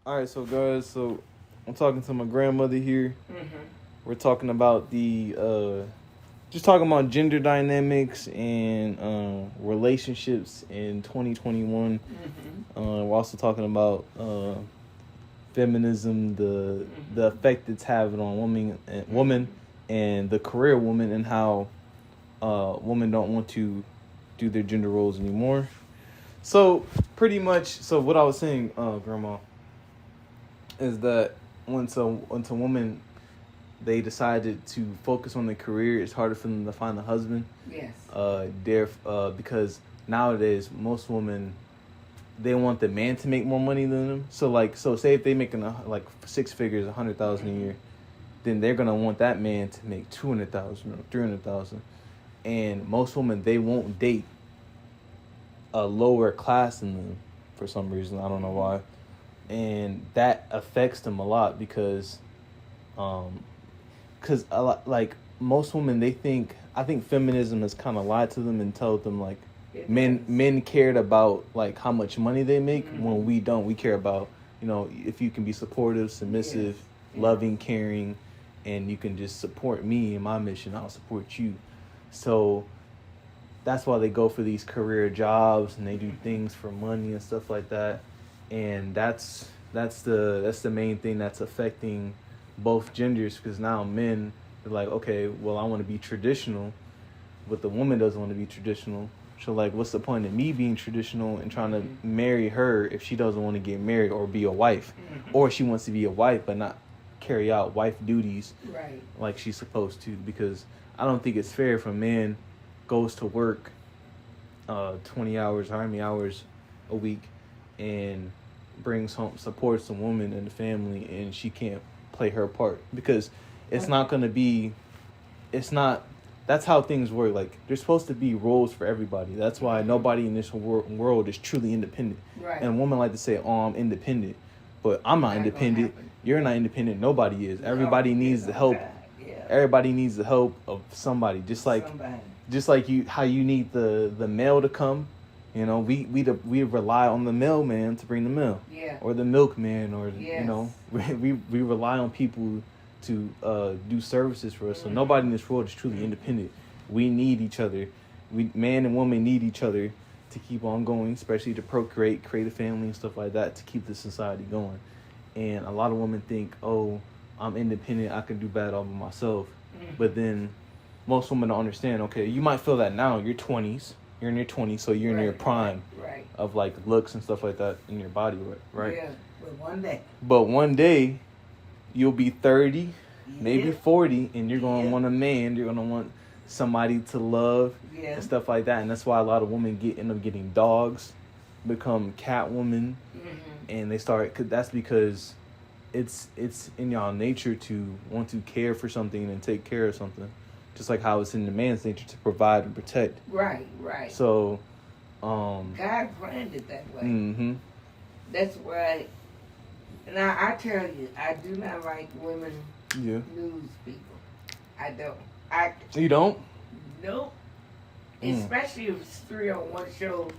All right, so guys, I'm talking to my grandmother here. Mm-hmm. We're talking about just talking about gender dynamics and relationships in 2021. Mm-hmm. We're also talking about feminism, the effect it's having on women, and the career woman, and how women don't want to do their gender roles anymore. So pretty much, so what I was saying, Grandma, is that once a woman they decided to focus on their career, it's harder for them to find a husband. Yes. Because nowadays most women they want the man to make more money than them. So say if they making like six figures, 100,000 a year, then they're gonna want that man to make 200,000 or 300,000. And most women they won't date a lower class than them for some reason. I don't know why, and that affects them a lot um, because a lot like most women they think I think feminism has kind of lied to them and told them like men cared about like how much money they make when we don't. We care about if you can be supportive, submissive, loving, caring, and you can just support me in my mission. I'll support you. So that's why they go for these career jobs and they do things for money and stuff like that. And that's the main thing that's affecting both genders, because now men are like, okay, well, I want to be traditional, but the woman doesn't want to be traditional. So like, what's the point of me being traditional and trying to marry her if she doesn't want to get married or be a wife, or she wants to be a wife but not carry out wife duties Right. like she's supposed to? Because I don't think it's fair if a man goes to work 20 hours, how many hours a week, and brings home, supports the woman and the family, and she can't play her part, because it's not going to be, it's not, that's how things work. Like, there's supposed to be roles for everybody. That's why nobody in this world is truly independent. Right. And women like to say, oh, I'm independent, but I'm not independent. You're not independent. Nobody is. Everybody needs the help. Yeah. Everybody needs the help of somebody. Just like you, how you need the mail to come. We rely on the mailman to bring the mail. Yeah. Or the milkman, or Yes. we rely on people to do services for us. So nobody in this world is truly independent. We need each other. Man and woman need each other to keep on going, especially to procreate, create a family and stuff like that, to keep the society going. And a lot of women think, oh, I'm independent, I can do bad all by myself. But then most women don't understand, okay, you might feel that now, you're 20s, you're in your 20s, so you're in your prime of like looks and stuff like that in your body, right? Yeah, But one day, you'll be 30, maybe 40, and you're going to want a man, you're going to want somebody to love and stuff like that. And that's why a lot of women end up getting dogs, become cat women, and they start, that's because it's in y'all nature to want to care for something and take care of something. Just like how it's in the man's nature to provide and protect. Right. So, God planned it that way. Mm-hmm. That's why. Now I tell you, I do not like women news people. I don't. You don't? Nope. Especially if it's 3 on one show,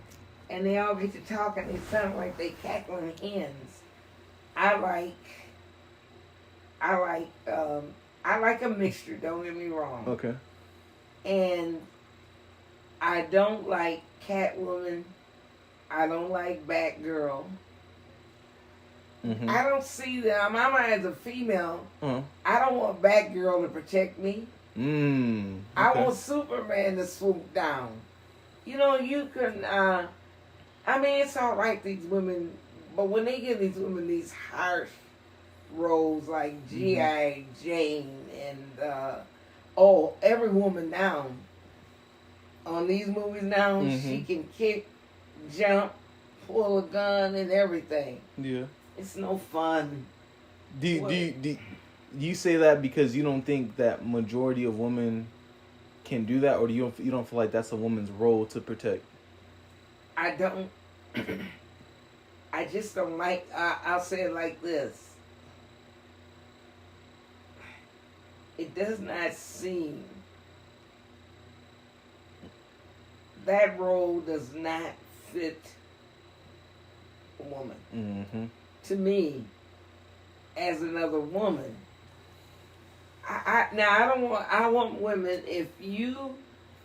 and they all get to talk and they sound like they cackling hens. I like a mixture, don't get me wrong. Okay. And I don't like Catwoman. I don't like Batgirl. Mm-hmm. I don't see them. I'm as a female. I don't want Batgirl to protect me. Okay. I want Superman to swoop down. You can, it's all right, these women, but when they give these women these harsh roles like G.I. Jane and every woman now on these movies now, she can kick, jump, pull a gun and everything. Yeah. It's no fun. Do you say that because you don't think that majority of women can do that, or you don't feel like that's a woman's role to protect? I don't. I just don't like. I'll say it like this. It does not seem that role does not fit a woman. Mm-hmm. To me, as another woman. Now I don't want. I want women. If you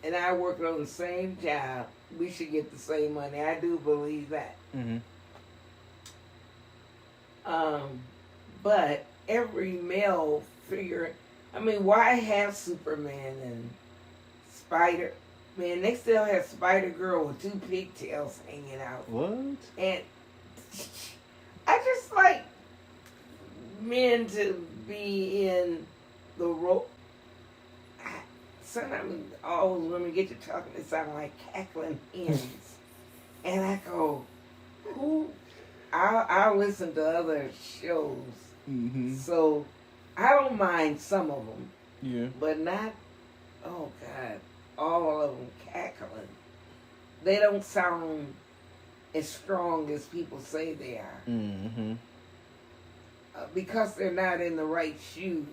and I working on the same job, we should get the same money. I do believe that. Mm-hmm. But every male figure. I mean, why have Superman and Spider? Man, they still have Spider Girl with 2 pigtails hanging out. What? And I just like men to be in the role. Sometimes all those women get to talking, they sound like cackling hens. And I go, who? I'll listen to other shows. Mm-hmm. So I don't mind some of them. Yeah. But not, oh God, all of them cackling. They don't sound as strong as people say they are. Mm-hmm. Because they're not in the right shoes.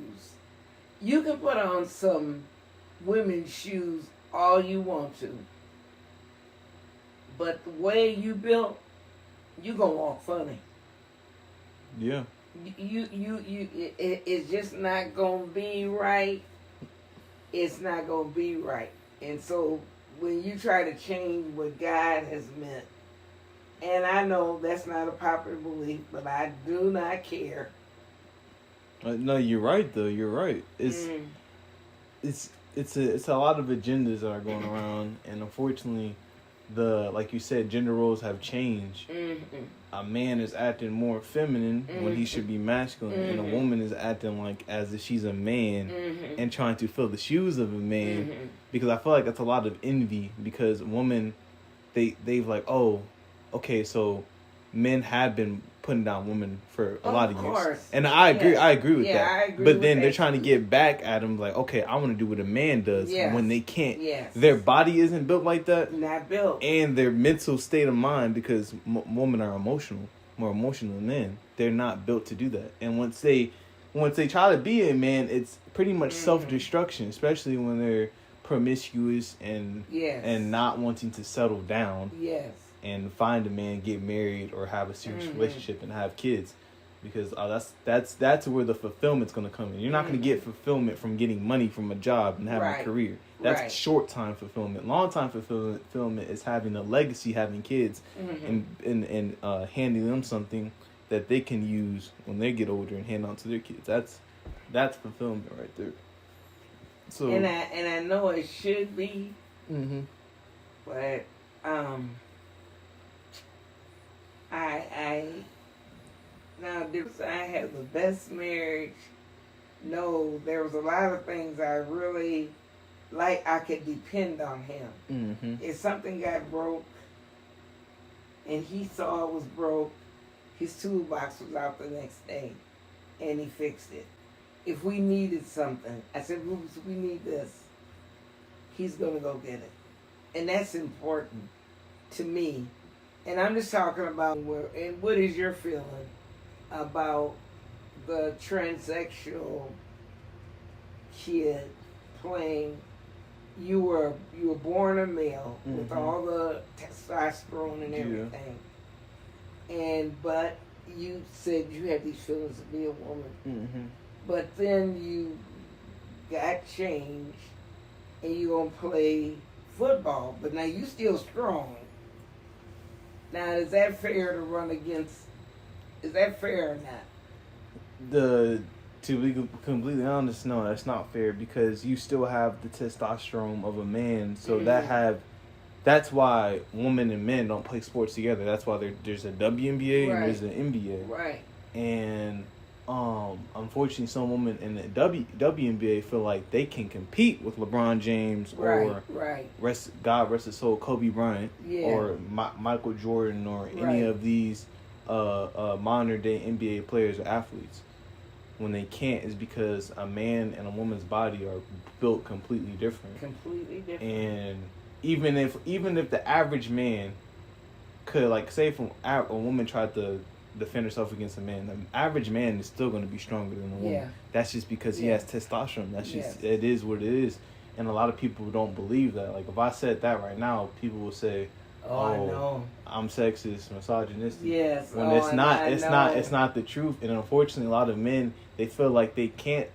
You can put on some women's shoes all you want to. But the way you built, you gonna walk funny. Yeah. It's just not gonna be right. It's not gonna be right. And so when you try to change what God has meant, and I know that's not a popular belief, but I do not care. No, you're right though. You're right. It's a lot of agendas that are going around, and unfortunately, like you said, gender roles have changed. Mm-hmm. A man is acting more feminine when he should be masculine, and a woman is acting like as if she's a man and trying to fill the shoes of a man. Because I feel like that's a lot of envy. Because women, they've like, oh, okay, so men have been putting down women for a lot of years, and I agree. Yes. I agree with that. I agree but with then they're that trying to too. get back at them, like, okay, I want to do what a man does when they can't. Yes. Their body isn't built like that, Not built. and their mental state of mind, because women are emotional, more emotional than men. They're not built to do that, and once they try to be a man, it's pretty much self-destruction, especially when they're promiscuous and not wanting to settle down. Yes. And find a man, get married, or have a serious relationship and have kids, because that's where the fulfillment's going to come in. You're not going to get fulfillment from getting money from a job and having a career. That's short time fulfillment. Long time fulfillment is having a legacy, having kids, and handing them something that they can use when they get older and hand on to their kids. That's fulfillment right there. So and I know it should be, but I have the best marriage. No, there was a lot of things I really like. I could depend on him. If something got broke and he saw it was broke, his toolbox was out the next day and he fixed it. If we needed something, I said, "Rufus, we need this." He's gonna go get it, and that's important to me. And I'm just talking about and what is your feeling about the transsexual kid playing? You were born a male with all the testosterone and everything, but you said you had these feelings to be a woman. But then you got changed and you're going to play football. But now you still strong. Now, is that fair to run against? Is that fair or not? To be completely honest, no, that's not fair, because you still have the testosterone of a man. So that's why women and men don't play sports together. That's why there's a WNBA and there's an NBA. Right. And unfortunately, some women in the WNBA feel like they can compete with LeBron James or God rest his soul, Kobe Bryant or Michael Jordan or any of these modern day NBA players or athletes. When they can't, is because a man and a woman's body are built completely different. And even if the average man could, like, say if a woman tried to defend herself against a man, the average man is still going to be stronger than a woman. That's just because he has testosterone. That's just it is what it is. And a lot of people don't believe that. Like, if I said that right now, people will say, Oh, I know. I'm sexist, misogynistic. Yes. When oh, it's not, I it's know. not, it's not the truth. And unfortunately, a lot of men, they feel like they can't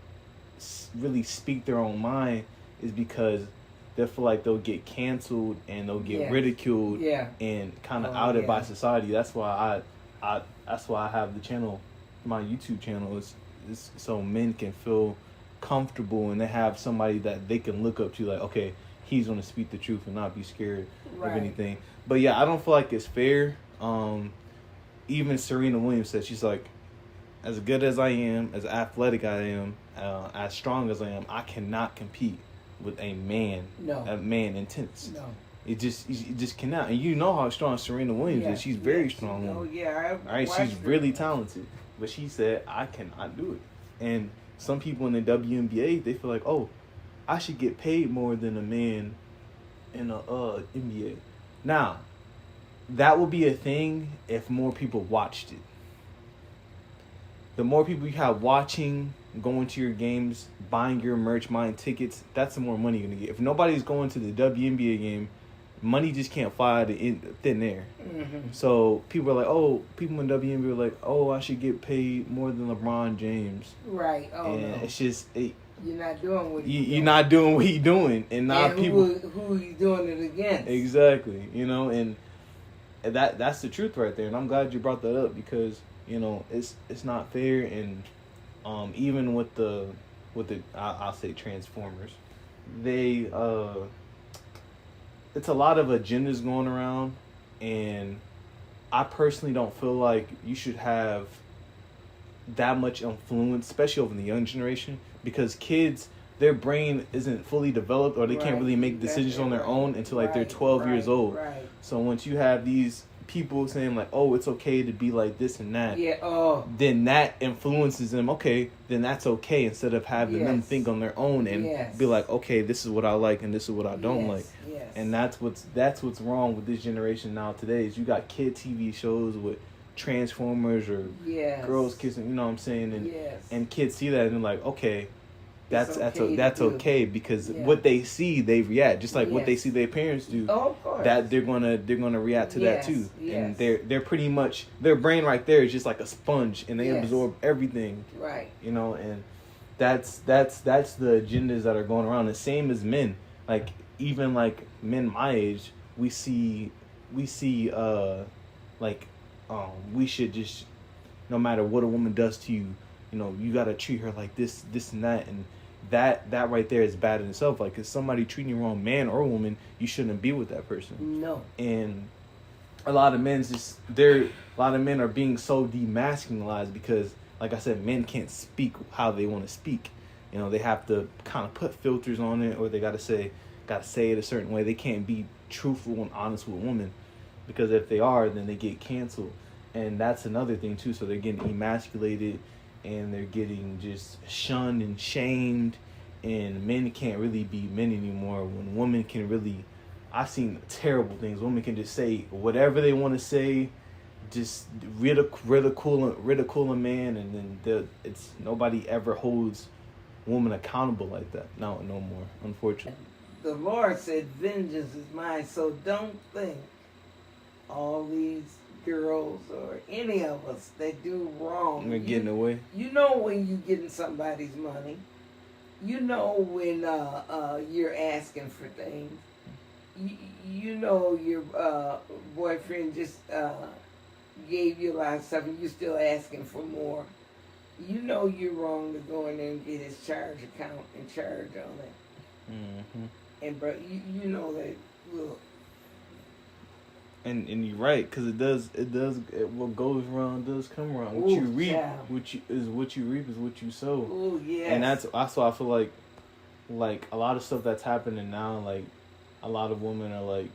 really speak their own mind, is because they feel like they'll get canceled and they'll get Yes. ridiculed Yeah. and kind of Oh, outed by yeah. society. That's why that's why I have the channel, my YouTube channel is so men can feel comfortable and they have somebody that they can look up to, like, okay, he's gonna speak the truth and not be scared Right. of anything. But yeah, I don't feel like it's fair. Even Serena Williams said, she's like, as good as I am, as athletic I am, as strong as I am, I cannot compete with a man. No. A man in tennis. No. You just cannot. And you know how strong Serena Williams Yeah. is. She's very Yes. strong. Oh woman. yeah. All right, she's really talented, but she said, I cannot do it. And some people in the WNBA, they feel like, oh, I should get paid more than a man in a NBA. Now, that would be a thing if more people watched it. The more people you have watching, going to your games, buying your merch, buying tickets, that's the more money you're going to get. If nobody's going to the WNBA game, money just can't fly out of thin air. Mm-hmm. So people are like, oh, people in WNBA are like, oh, I should get paid more than LeBron James. Right. Oh And no. it's just, You're not doing what you're not doing what you're doing. And now and people... who you doing it against? Exactly. You know, and that's the truth right there. And I'm glad you brought that up because, you know, it's not fair. And even with the I'll say Transformers, they it's a lot of agendas going around, and I personally don't feel like you should have that much influence, especially over the young generation, because kids, their brain isn't fully developed, or they can't really make decisions on their own until like they're 12 years old. Right. So once you have these people saying like, oh, it's okay to be like this and that, Yeah. Oh. then that influences them. Okay, then that's okay, instead of having them Yes. think on their own and Yes. be like, okay, this is what I like and this is what I don't like. Yes. And that's what's wrong with this generation now today, is you got kid TV shows with Transformers or Yes. girls kissing, you know what I'm saying? And Yes. and kids see that and they're like, okay, that's okay that's to do. okay, because Yeah. what they see, they react just like what they Yes. see their parents do. Oh, of course. That they're gonna react to Yes, that too. yes. And they're pretty much, their brain right there is just like a sponge, and they Yes. absorb everything. Right. You know, and that's the agendas that are going around. The same as men. Like even like men my age, we see we should just, no matter what a woman does to you, you know, you gotta treat her like this and that, and that right there is bad in itself. Like, if somebody treating you wrong, man or woman, you shouldn't be with that person. No. And a lot of men are being so demasculinized because, like I said, men can't speak how they want to speak. You know, they have to kind of put filters on it, or they gotta say it a certain way. They can't be truthful and honest with women, because if they are, then they get canceled. And that's another thing too. So they're getting emasculated, and they're getting just shunned and shamed, and men can't really be men anymore. When women can really, I've seen terrible things. Women can just say whatever they want to say, just ridicule a man, and then it's nobody ever holds women accountable like that. No more, unfortunately. The Lord said, vengeance is mine. So don't think all these girls or any of us that do wrong, We're getting away. You know when you getting somebody's money. You know when you're asking for things. You know your boyfriend just gave you a lot of stuff and you're still asking for more. You know you're wrong to go in there and get his charge account and charge on it. Mm-hmm. And bro, you know that. Look. And you're right, because what goes around does come around. What Ooh, you reap, child. what you reap is what you sow. Oh yes. And that's why I feel like a lot of stuff that's happening now, like a lot of women are like,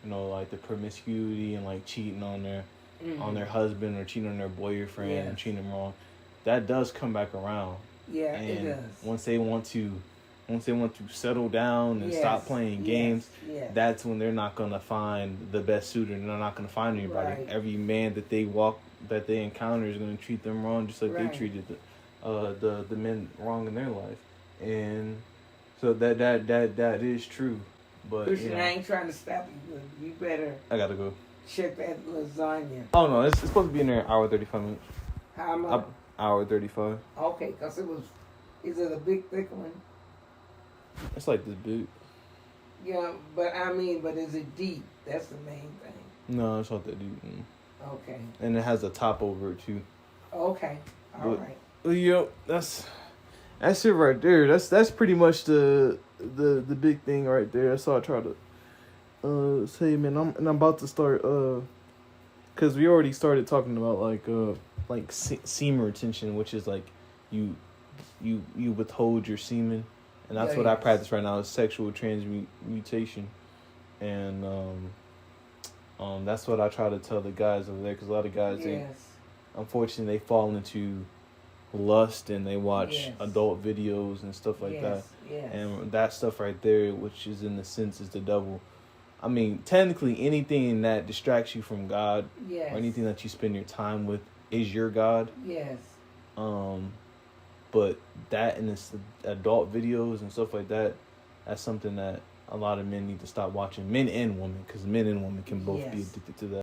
you know, like the promiscuity and like cheating on their husband, or cheating on their boyfriend, and treating them wrong. That does come back around. Yeah, and it does. Once they want to settle down and stop playing games, that's when they're not gonna find the best suitor. They're not gonna find anybody. Right. Every man that they encounter is gonna treat them wrong, just like they treated the men wrong in their life. And so that is true. But Christian, I ain't trying to stop you, but you better I gotta go. check that lasagna. Oh no, it's supposed to be in there an hour 35 minutes. How much? Hour 35. Okay, because is it a big, thick one? It's like this big. Yeah, but is it deep? That's the main thing. No, it's not that deep. Okay. And it has a top over it too. Okay. All right. Well, that's it right there. That's pretty much the big thing right there. That's all I try to say, man. I'm about to start because we already started talking about like semen retention, which is like you withhold your semen, and that's what I practice right now is sexual transmutation, and that's what I try to tell the guys over there because a lot of guys unfortunately they fall into lust and they watch adult videos and stuff like that. Yes. And that stuff right there, which is in the sense is the devil. I mean, technically anything that distracts you from God or anything that you spend your time with is your God. Yes. But that and this adult videos and stuff like that, that's something that a lot of men need to stop watching. Men and women, because men and women can both be addicted to that.